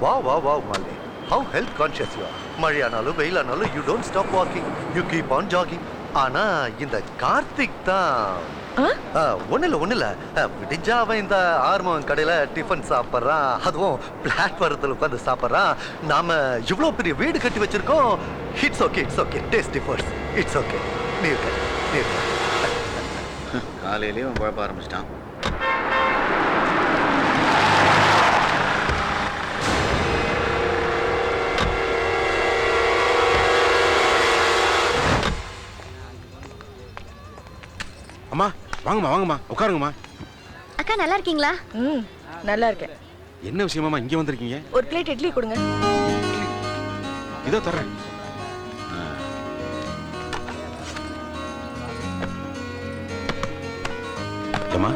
Wow, Malli. How health conscious you are. மழையானாலும் வெயிலானாலும் you don't stop walking. You keep on jogging. ஆனா இந்த கார்த்திக் தான் ஒண்ணுல விடிஞ்சா அவன் இந்த ஆர்மோன் கடையில டிஃபன் சாப்பிட்றான், அதுவும் பிளாட்ஃபாரத்தில் உட்காந்து சாப்பிட்றான். நாம இவ்வளோ பெரிய வீடு கட்டி வச்சிருக்கோம். It's okay tasty first. It's okay. நீ காலையிலேயே அவன் குழப்ப ஆரம்பிச்சிட்டான். அம்மா வாங்கம்மா உட்காருங்கம்மா. அக்கா நல்லா இருக்கீங்களா? நல்லா இருக்கேன். என்ன விஷயமாம்மா இங்கே வந்திருக்கீங்க? ஒரு பிளேட் இட்லி கொடுங்க. இதோ தர்றேன். அம்மா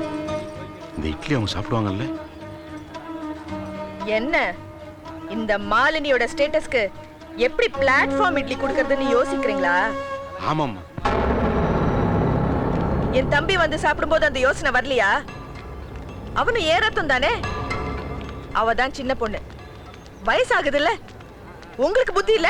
இந்த இட்லி அவங்க சாப்பிடுவாங்கல்ல? என்ன இந்த மாலினியோட ஸ்டேட்டஸ்க்கு எப்படி பிளாட்ஃபார்ம் இட்லி கொடுக்கறதுன்னு யோசிக்கிறீங்களா? ஆமாம்மா. என் தம்பி வந்து சாப்பிடும்போது அந்த யோசனை வரலையா? அவனு ஏறத்தும் தானே. அவ தான் சின்ன பொண்ணு, வயசாகுது இல்ல, உங்களுக்கு புத்தி இல்ல?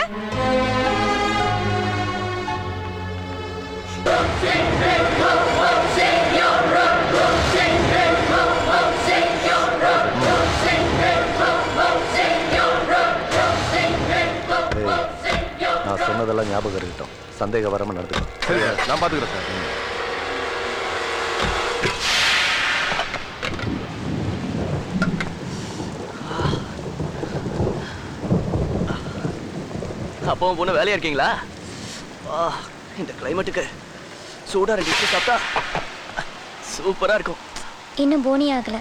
நான் சொன்னதெல்லாம் ஞாபகம் இருக்கட்டும். சந்தேகம் வராம நடந்துக்கணும். சரி நான் பார்த்துக்கிறேன் சார். அப்பவும் பொண்ணு வேலையா இருக்கீங்களா? இந்த கிளைமேட்டுக்கு சூடா 2 இட்லி சாப்பிட்டா சூப்பரா இருக்கும். இன்னும் போனி ஆகல.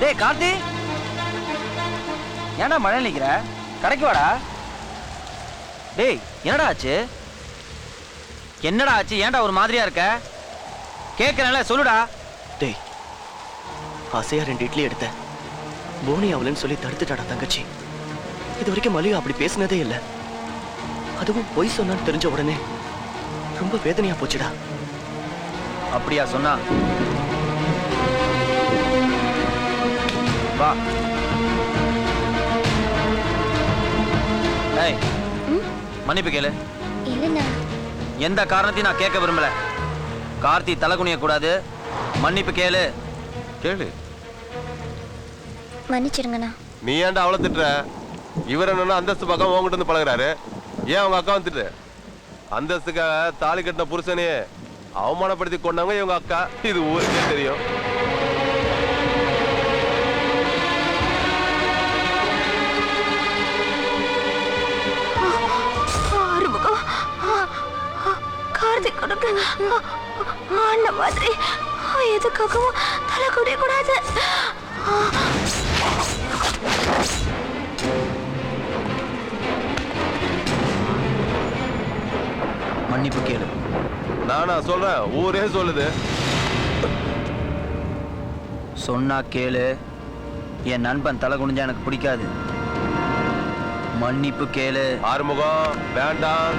டேய் கார்த்தி, ஏன்டா மழை நிக்கிற? கடைக்கு வாடா. டேய் என்னடா ஆச்சு? ஏன்டா ஒரு மாதிரியா இருக்க? கேட்கறேன்ல சொல்லுடா. டேய் ஆசையா 2 இட்லி எடுத்தேன், போனி அவளுன்னு சொல்லி தடுத்துட்டாடா தங்கச்சி. இது வரைக்கும் மல்லிகா அப்படி பேசினதே இல்லை. அதுவும் பொய் சொன்னான்னு தெரிஞ்ச உடனே ரொம்ப வேதனையா போச்சுடா. அப்படியா சொன்னா? வா. ஏய் மன்னிப்பு கேளு. இல்லைண்ணா. எந்த காரணத்தையும் நான் கேட்க விரும்பல. கார்த்தி தலைகுனிய கூடாது. மன்னிப்பு கேளு. மன்னிச்சிருங்கண்ணா. நீ ஏன்டா அவளை திட்டுற? இவர் என்னன்னா அந்தஸ்து பக்கம் உங்ககிட்ட இருந்து பழகுறாரு. ஏன் அவங்க அக்கா வந்துட்டு அந்தஸ்துக்காக தாலி கட்டின புருஷனையே அவமானப்படுத்தி கொண்டாங்க இவங்க அக்கா. இது ஊருக்கே தெரியும். கார்த்திக் கொடுக்க அந்த மாதிரி எதுக்காகவும் தலை குடிய கூடாது. மன்னிப்பு கேளு. நானா சொல்றேன், ஊரே சொல்லுது. சொன்னா கேளு. என் நண்பன் தலை குனிஞ்சா எனக்கு பிடிக்காது. மன்னிப்பு கேளு. ஆறுமுகம் வேண்டாம்.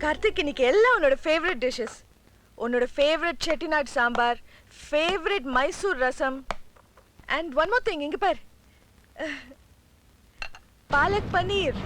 கார்த்திக், இன்னைக்கு எல்லாம் உன்னோட ஃபேவரட் டிஷ்ஷஸ். உன்னோட favourite Chettinad sambar, favourite Mysore rasam, and one more thing, இங்க பார், பாலக் பன்னீர்.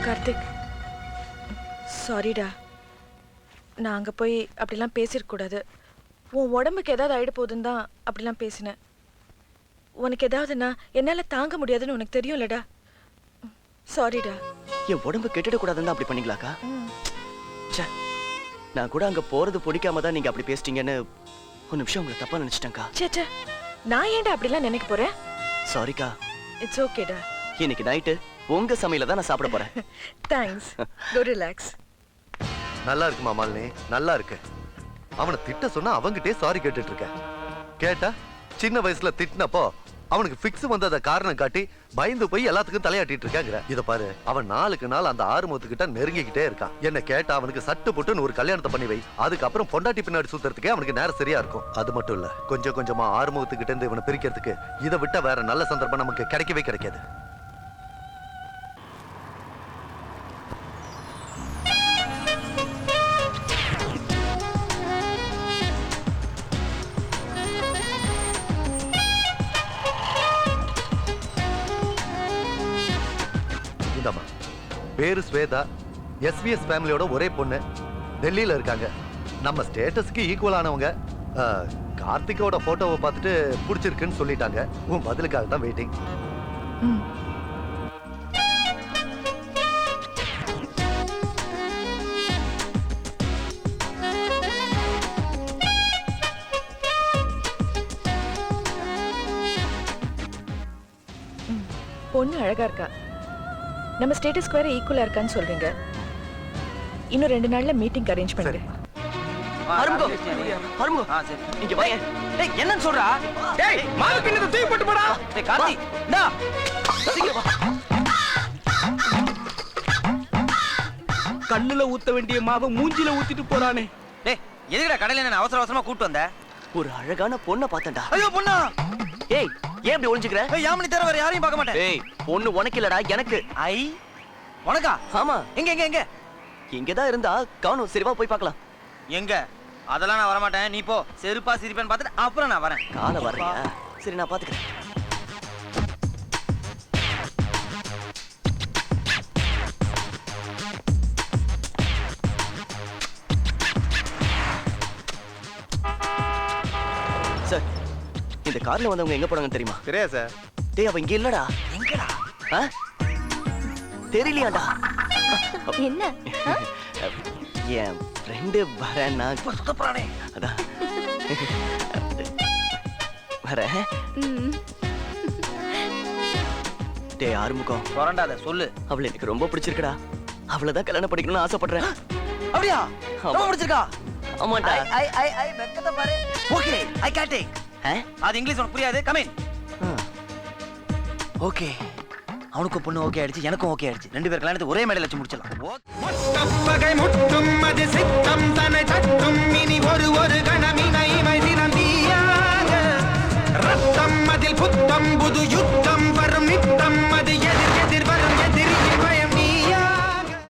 கார்த்திக், சாரிடா. நான் அங்கே போய் அப்படிலாம் பேசியிருக்கக்கூடாது. உன் உடம்புக்கு ஏதாவது ஆகிட போகுதுன்னு தான் அப்படிலாம் பேசினேன். உனக்கு ஏதாவதுன்னா என்னால் தாங்க முடியாதுன்னு உனக்கு தெரியும்லடா. சாரிடா. என் உடம்பு கெட்டுடக்கூடாதுன்னு அப்படி பண்ணீங்களாக்கா? ச்சே, நான் கூட அங்க போறது பிடிக்காம தான் நீங்க அப்படி பேசிட்டீங்கன்னு ஒரு நிமிஷம் உங்களை தப்பா நினைச்சிட்டேன்க்கா. சேச்சே, நான் ஏன்டா அப்படிலாம் நினைக்க போறேன்? சாரிக்கா. இட்ஸ் ஓகேடா. இன்னைக்கு நைட்டு உங்க சமையல தான் நான் சாப்பிட போறேன். தேங்க்ஸ். கோ ரிலாக்ஸ். நல்லா இருக்குமா மாலினி, நல்லா இருக்கு. அவனை திட்ட சொன்னா அவங்கிட்டே சாரி கேட்டுட்டு இருக்க. கேட்டா சின்ன வயசுல திட்டினப்போ அவனுக்கு ஃபிக்ஸ் வந்தத காரணம் காட்டி பயந்து போய் எல்லாத்துக்கும் தலையாட்டிட்டு இருக்காங்க. இத பாரு, அவன் நாளுக்கு நாள் அந்த ஆறுமுகத்துக்கிட்ட நெருங்கிக்கிட்டே இருக்கான். என்ன கேட்டா அவனுக்கு சட்டு போட்டுன்னு ஒரு கல்யாணத்தை பண்ணி வை, அதுக்கப்புறம் பொண்டாட்டி பின்னாடி சுத்துறதுக்கே அவனுக்கு நேரம் சரியா இருக்கும். அது மட்டும் இல்ல, கொஞ்சம் கொஞ்சமா ஆறுமுகத்துக்கிட்ட இருந்து இவனை பிரிக்கிறதுக்கு இதை விட்டா வேற நல்ல சந்தர்ப்பம் நமக்கு கிடைக்கவே கிடைக்காது. பேரு ஸ்வேதா, எஸ்விஎஸ் ஃபேமிலியோட ஒரே பொண்ணு, டெல்லியில இருக்காங்க. நம்ம ஸ்டேட்டஸ்க்கு ஈக்குவலானவங்க. கார்த்திகோட போட்டோவை பார்த்துட்டு பிடிச்சிருக்குன்னு சொல்லிட்டாங்க. உன் பதிலுக்காக தான் வெயிட்டிங். பொண்ணு அழகா இருக்கா. நம்ம ஸ்டேட்டஸ் வேற ஈக்குவலா இருக்கான்னு சொல்றீங்க. இன்னும் 2 நாள்ல மீட்டிங் அரேஞ்ச் பண்ணுங்க. இங்க வாங்க. டேய், என்னன்னு சொல்றா? டேய், மாவு பின்னத தூக்கி போட்டு போடா. டேய் கார்த்தி, டா. கண்ணுல ஊத்த வேண்டிய மாவை மூஞ்சில ஊத்திட்டு போறானே. டேய், எதுக்குடா கடையில என்ன அவசர அவசரமா கூட்டி வந்த? ஒரு அழகான பொண்ணை பார்த்தேன்டா. ஐயோ பொண்ணா. ஏய், ஏன் இப்படி ஒளிஞ்சுக்கற? ஏய், யாமினி தவிர வேற யாரையும் பார்க்க மாட்டேன். ஏய், பொண்ணு உனக்கு இல்லடா, எனக்கு. ஐ, உனக்கா? ஆமா. எங்க எங்க எங்க? இங்கதான் இருந்தா காணோம். சரி வா போய் பார்க்கலாம். எங்க? அதெல்லாம் நான் வர மாட்டேன். நீ போ. செருப்பா சிரிப்பேன்னு பார்த்துட்டு அப்புறம் நான் வரேன். காலை வர்றியா? சரி, நான் பாத்துக்கிறேன். சார், இந்த கார்ல வந்தவங்க எங்க போனாங்கன்னு தெரியுமா? தெரியா சார்? டேய், அவ இங்க இல்லடா. எங்கடா? தெரியலையாடா? என்ன? என் ஃப்ரெண்டு வரேன்னா சுத்தப்பறானே. அதான் வரேன். டேய் ஆறுமுகம், வரண்டாத சொல்லு. அவளை எனக்கு ரொம்ப பிடிச்சிருக்குடா. அவளைதான் கல்யாணம் பண்ணிக்கணும்னு ஆசைப்படுறேன். அப்படியா? ஆமா. ரொம்ப பிடிச்சிருக்கா? ஆமாண்டா. ஐ வெக்கத பாரு. Okay, I can take. அது இங்கிலீஷ் உனக்கு புரியாது. Come in. ஓகே. அவனுக்கும் பொண்ணு ஓகே ஆயிடுச்சு, எனக்கும் ஓகே ஆயிடுச்சு. 2 பேர் கல்யாணத்தை ஒரே மேடையில வச்சு முடிச்சிடலாம். முட்டும் அது சித்தம் தன்னை தட்டும் இனி ஒரு கணமினை